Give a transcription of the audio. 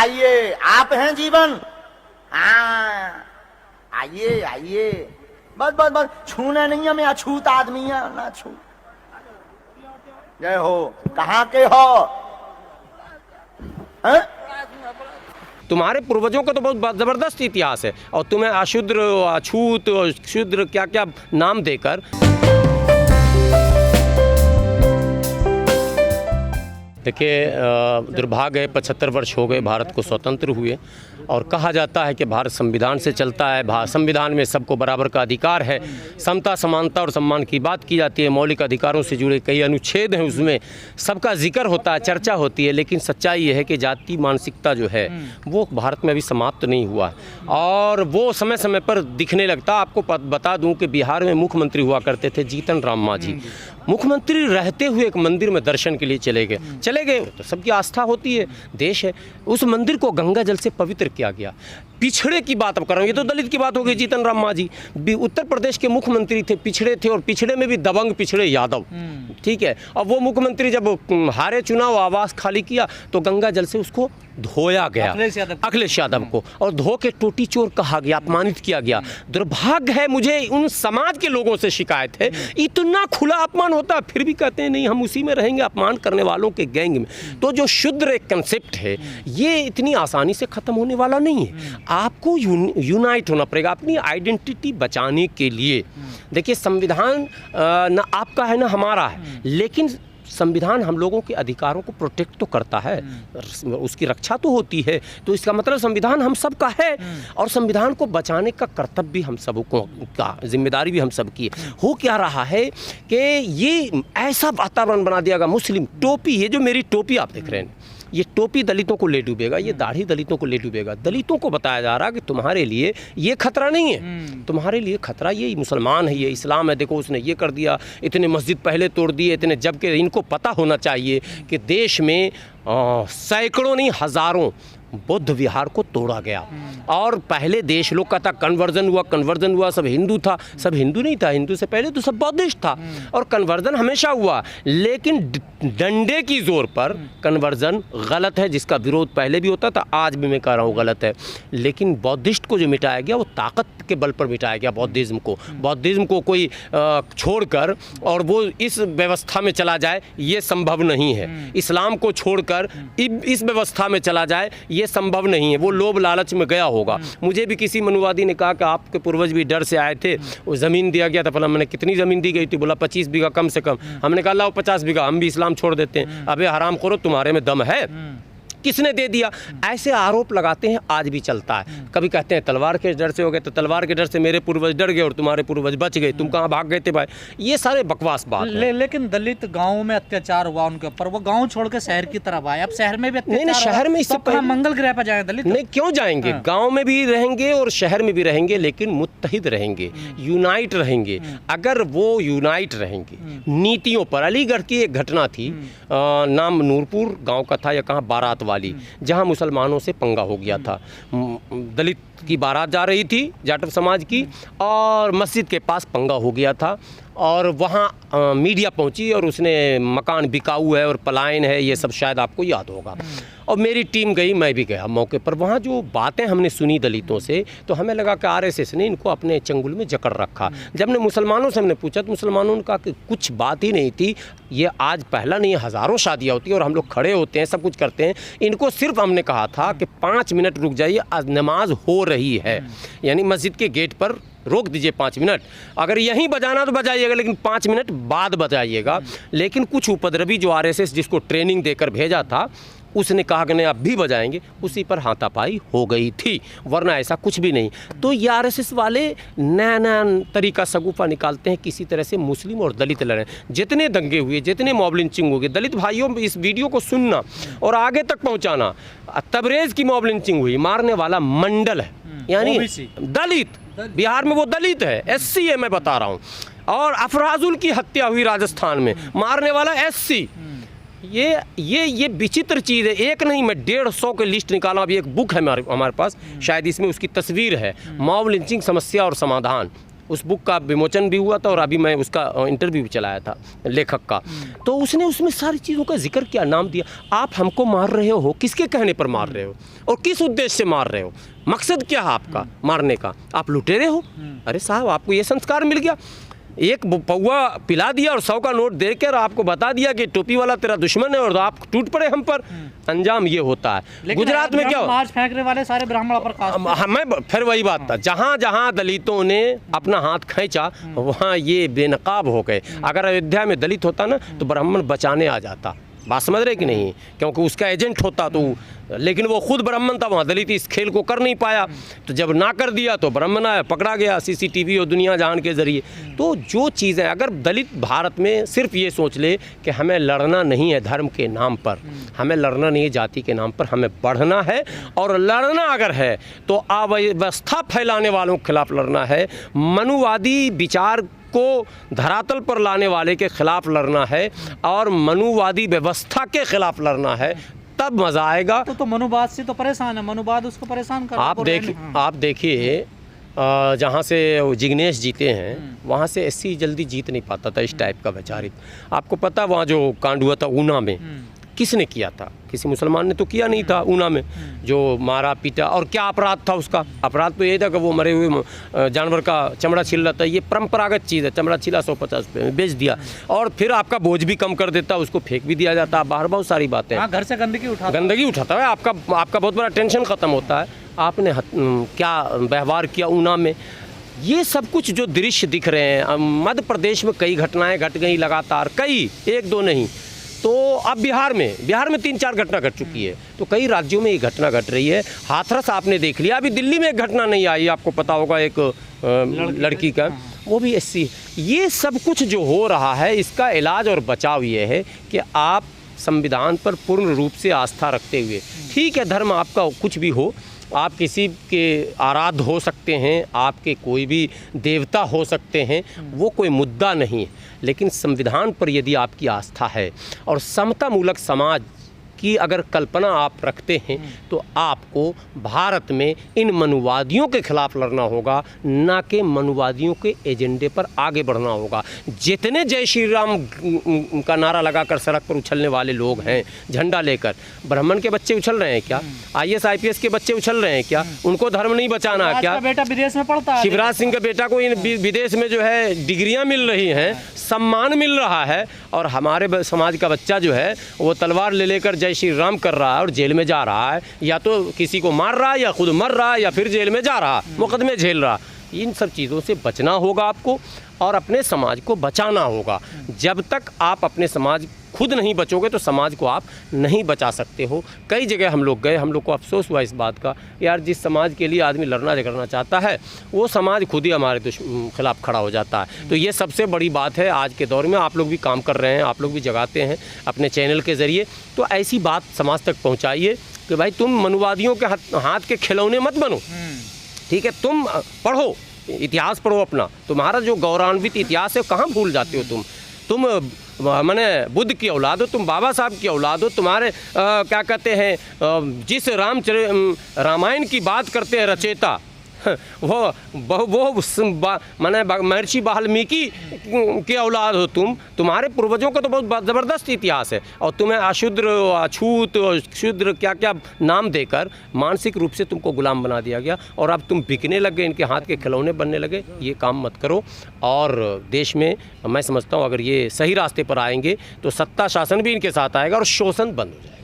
आइए, आप हैं जीवन। हाँ, आइए आइए, बस बस बस, छूना नहीं है, मैं अछूत आदमी है ना, छू। जय हो। कहाँ के हो? हैं? तुम्हारे पूर्वजों का तो बहुत जबरदस्त इतिहास है, और तुम्हें अशुद्र, अछूत, शूद्र क्या क्या नाम देकर। देखिए, दुर्भाग्य है 75 वर्ष हो गए भारत को स्वतंत्र हुए, और कहा जाता है कि भारत संविधान से चलता है। संविधान में सबको बराबर का अधिकार है, समता, समानता और सम्मान की बात की जाती है। मौलिक अधिकारों से जुड़े कई अनुच्छेद हैं, उसमें सबका जिक्र होता है, चर्चा होती है। लेकिन सच्चाई ये है कि जाति मानसिकता जो है वो भारत में अभी समाप्त नहीं हुआ है, और वो समय समय पर दिखने लगता। आपको बता दूं कि बिहार में मुख्यमंत्री हुआ करते थे जीतन राम मांझी। मुख्यमंत्री रहते हुए एक मंदिर में दर्शन के लिए चले गए, तो सबकी आस्था होती है, देश है। उस मंदिर को गंगा जल से पवित्र किया गया। पिछड़े की बात अब कर रहा हूँ, ये तो दलित की बात हो गई। जीतन राम मांझी उत्तर प्रदेश के मुख्यमंत्री थे, पिछड़े थे, और पिछड़े में भी दबंग पिछड़े यादव, ठीक है। और वो मुख्यमंत्री जब हारे चुनाव, आवास खाली किया, तो गंगा जल से उसको धोया गया, अखिलेश यादव को, और धो के टोटी चोर कहा गया, अपमानित किया गया। दुर्भाग्य है, मुझे उन समाज के लोगों से शिकायत है, इतना खुला अपमान होता है, फिर भी कहते हैं नहीं हम उसी में रहेंगे, अपमान करने वालों के गैंग में। तो जो शुद्र एक कंसेप्ट है, ये इतनी आसानी से खत्म होने वाला नहीं है। आपको यूनाइट होना पड़ेगा अपनी आइडेंटिटी बचाने के लिए। देखिए, संविधान ना आपका है ना हमारा है, लेकिन संविधान हम लोगों के अधिकारों को प्रोटेक्ट तो करता है, उसकी रक्षा तो होती है। तो इसका मतलब संविधान हम सब का है, और संविधान को बचाने का कर्तव्य भी हम सबको का, जिम्मेदारी भी हम सब की है। हो क्या रहा है कि ये ऐसा वातावरण बना दिया गया। मुस्लिम टोपी, ये जो मेरी टोपी आप देख रहे हैं, ये टोपी दलितों को ले डूबेगा, ये दाढ़ी दलितों को ले डूबेगा। दलितों को बताया जा रहा है कि तुम्हारे लिए ये खतरा नहीं है, तुम्हारे लिए खतरा ये मुसलमान है, ये इस्लाम है। देखो उसने ये कर दिया, इतने मस्जिद पहले तोड़ दिए, इतने, जबकि इनको पता होना चाहिए कि देश में सैकड़ों नहीं हज़ारों बौद्ध विहार को तोड़ा गया। और पहले देश लोग का था कन्वर्जन हुआ, सब हिंदू था, सब हिंदू नहीं था, हिंदू से पहले तो सब बौद्धिस्ट था, और कन्वर्जन हमेशा हुआ। लेकिन डंडे की जोर पर कन्वर्जन गलत है, जिसका विरोध पहले भी होता था, आज भी मैं कह रहा हूँ गलत है। लेकिन बौद्धिस्ट को जो मिटाया गया वो ताकत के बल पर मिटाया गया। बौद्धिज्म को कोई छोड़कर और वो इस व्यवस्था में चला जाए, ये संभव नहीं है। इस्लाम को छोड़कर इस व्यवस्था में चला जाए, ये संभव नहीं है। वो लोभ लालच में गया होगा। मुझे भी किसी मनुवादी ने कहा कि आपके पूर्वज भी डर से आए थे, वो ज़मीन दिया गया था। फला मैंने कितनी ज़मीन दी गई थी? बोला 25 बीघा कम से कम। हमने कहा लाओ 50 बीघा, हम भी इस्लाम छोड़ देते हैं। अबे हराम खोरो, तुम्हारे में दम है? किसने दे दिया? ऐसे आरोप लगाते हैं, आज भी चलता है। कभी कहते हैं तलवार के डर से हो गए, तो तलवार के डर से मेरे पूर्वज डर गए और तुम्हारे पूर्वज बच गए, तुम कहाँ भाग गए थे भाई? ये सारे बकवास बात है। लेकिन दलित गाँव में अत्याचार हुआ उनके ऊपर, वो गाँव छोड़ के शहर की तरफ आए। अब शहर में भी नहीं, शहर में इससे पहले मंगल ग्रह पर जाए दलित? नहीं, क्यों जाएंगे? गाँव में भी रहेंगे और शहर में भी रहेंगे, लेकिन मुत्तहिद रहेंगे, यूनाइट रहेंगे। अगर वो यूनाइट रहेंगे नीतियों पर। अलीगढ़ की एक घटना थी, नाम नूरपुर गाँव का था, या कहाँ बारात वाली, जहाँ मुसलमानों से पंगा हो गया था। दलित की बारात जा रही थी, जाटव समाज की, और मस्जिद के पास पंगा हो गया था, और वहाँ मीडिया पहुँची और उसने मकान बिकाऊ है और पलायन है, ये सब शायद आपको याद होगा। और मेरी टीम गई, मैं भी गया मौके पर। वहाँ जो बातें हमने सुनी दलितों से, तो हमें लगा कि आरएसएस ने इनको अपने चंगुल में जकड़ रखा। जब हमने मुसलमानों से हमने पूछा, तो मुसलमानों ने कहा कि कुछ बात ही नहीं थी, ये आज पहला नहीं, हज़ारों शादियाँ होती हैं और हम लोग खड़े होते हैं, सब कुछ करते हैं। इनको सिर्फ हमने कहा था कि 5 मिनट रुक जाइए, आज नमाज हो रही है, यानी मस्जिद के गेट पर रोक दीजिए 5 मिनट। अगर यहीं बजाना तो बजाइएगा, लेकिन 5 मिनट बाद बजाइएगा। लेकिन कुछ उपद्रवी जो आरएसएस जिसको ट्रेनिंग देकर भेजा था, उसने कहा कि नहीं अब भी बजाएंगे, उसी पर हाथापाई हो गई थी, वरना ऐसा कुछ भी नहीं। तो ये आरएसएस वाले नया नया तरीका सगुफा निकालते हैं, किसी तरह से मुस्लिम और दलित लड़ें। जितने दंगे हुए, जितने मॉब लिंचिंग हुई, दलित भाइयों इस वीडियो को सुनना और आगे तक पहुंचाना। तबरेज़ की मॉब लिंचिंग हुई, मारने वाला मंडल है, यानी दलित, बिहार में वो दलित है, एससी है, मैं बता रहा हूँ। और अफराजुल की हत्या हुई राजस्थान में, मारने वाला एससी। ये विचित्र चीज़ है। एक नहीं, मैं 150 के लिस्ट निकाला। अभी एक बुक है हमारे पास, शायद इसमें उसकी तस्वीर है, मॉब लिंचिंग समस्या और समाधान। उस बुक का विमोचन भी हुआ था और अभी मैं उसका इंटरव्यू भी चलाया था लेखक का। तो उसने उसमें सारी चीज़ों का जिक्र किया, नाम दिया। आप हमको मार रहे हो, किसके कहने पर मार रहे हो और किस उद्देश्य से मार रहे हो, मकसद क्या है आपका मारने का, आप लुटेरे हो। अरे साहब, आपको ये संस्कार मिल गया, एक पौवा पिला दिया और 100 का नोट देकर आपको बता दिया कि टोपी वाला तेरा दुश्मन है और आप टूट पड़े हम पर। अंजाम ये होता है। गुजरात में क्या मार्च फेंकने वाले सारे ब्राह्मण पर कास्ट, मैं फिर वही बात था, जहाँ जहाँ दलितों ने अपना हाथ खींचा वहाँ ये बेनकाब हो गए। अगर अयोध्या में दलित होता ना तो ब्राह्मण बचाने आ जाता, बात समझ रहे कि नहीं, क्योंकि उसका एजेंट होता तो, लेकिन वो खुद ब्राह्मण था, वहाँ दलित इस खेल को कर नहीं पाया। तो जब ना कर दिया तो ब्राह्मण आया, पकड़ा गया CCTV और दुनिया जहान के ज़रिए। तो जो चीज़ें, अगर दलित भारत में सिर्फ ये सोच ले कि हमें लड़ना नहीं है धर्म के नाम पर, हमें लड़ना नहीं है जाति के नाम पर, हमें बढ़ना है और लड़ना अगर है तो अव्यवस्था फैलाने वालों के खिलाफ लड़ना है, मनुवादी विचार को धरातल पर लाने वाले के खिलाफ लड़ना है और मनुवादी व्यवस्था के खिलाफ लड़ना है, तब मजा आएगा। तो मनुवाद से तो परेशान है, मनुवाद उसको परेशान कर। आप देखिए जहाँ से जिग्नेश जीते हैं वहाँ से SC जल्दी जीत नहीं पाता था, इस टाइप का वैचारिक। आपको पता वहाँ जो कांड हुआ था ऊना में, किसने किया था? किसी मुसलमान ने तो किया नहीं था। ऊना में जो मारा पीटा, और क्या अपराध था उसका? अपराध तो यही था कि वो मरे हुए जानवर का चमड़ा छील रहा था। ये परंपरागत चीज़ है, चमड़ा छीला 150 रुपये में बेच दिया और फिर आपका बोझ भी कम कर देता, उसको फेंक भी दिया जाता। बाहर बहुत सारी बातें, घर से गंदगी उठाता है, आपका बहुत बड़ा टेंशन ख़त्म होता है। आपने क्या व्यवहार किया ऊना में, ये सब कुछ जो दृश्य दिख रहे हैं। मध्य प्रदेश में कई घटनाएं घट गई लगातार, कई, एक दो नहीं। तो अब बिहार में 3-4 घटना घट चुकी है, तो कई राज्यों में ये घटना घट रही है। हाथरस आपने देख लिया, अभी दिल्ली में एक घटना नहीं आई, आपको पता होगा, एक लड़की का, वो भी SC। ये सब कुछ जो हो रहा है, इसका इलाज और बचाव ये है कि आप संविधान पर पूर्ण रूप से आस्था रखते हुए, ठीक है धर्म आपका कुछ भी हो, आप किसी के आराध्य हो सकते हैं, आपके कोई भी देवता हो सकते हैं, वो कोई मुद्दा नहीं है, लेकिन संविधान पर यदि आपकी आस्था है और समतामूलक समाज की अगर कल्पना आप रखते हैं तो आपको भारत में इन मनुवादियों के खिलाफ लड़ना होगा, ना कि मनुवादियों के एजेंडे पर आगे बढ़ना होगा। जितने जय श्री राम का नारा लगाकर सड़क पर उछलने वाले लोग हैं झंडा लेकर, ब्राह्मण के बच्चे उछल रहे हैं क्या? IAS IPS के बच्चे उछल रहे हैं क्या? उनको धर्म नहीं बचाना क्या? बेटा विदेश में पढ़ता है, शिवराज सिंह के बेटा को विदेश में जो है डिग्रियां मिल रही हैं, सम्मान मिल रहा है, और हमारे समाज का बच्चा जो है वो तलवार ले लेकर जय श्री राम कर रहा है और जेल में जा रहा है, या तो किसी को मार रहा है या खुद मर रहा है या फिर जेल में जा रहा है, मुकदमे झेल रहा। इन सब चीज़ों से बचना होगा आपको और अपने समाज को बचाना होगा। जब तक आप अपने समाज खुद नहीं बचोगे तो समाज को आप नहीं बचा सकते हो। कई जगह हम लोग गए, हम लोग को अफसोस हुआ इस बात का, यार जिस समाज के लिए आदमी लड़ना झगड़ना चाहता है वो समाज खुद ही हमारे खिलाफ खड़ा हो जाता है। तो ये सबसे बड़ी बात है आज के दौर में। आप लोग भी काम कर रहे हैं, आप लोग भी जगाते हैं अपने चैनल के ज़रिए, तो ऐसी बात समाज तक पहुँचाइए कि भाई तुम मनुवादियों के हाथ के खिलौने मत बनो, ठीक है? तुम पढ़ो, इतिहास पढ़ो अपना, तुम्हारा जो गौरवान्वित इतिहास है कहाँ भूल जाते हो तुम माने बुद्ध की औलाद हो, तुम बाबा साहब की औलाद हो, तुम्हारे क्या कहते हैं जिस रामायण की बात करते हैं रचयिता वो माने महर्षि वाल्मीकि के औलाद हो तुम। तुम्हारे पूर्वजों का तो बहुत ज़बरदस्त इतिहास है और तुम्हें अशूद्र, अछूत, शूद्र क्या क्या नाम देकर मानसिक रूप से तुमको गुलाम बना दिया गया और अब तुम बिकने लग गए, इनके हाथ के खिलौने बनने लगे। ये काम मत करो। और देश में मैं समझता हूँ अगर ये सही रास्ते पर आएंगे तो सत्ता शासन भी इनके साथ आएगा और शोषण बंद हो जाएगा।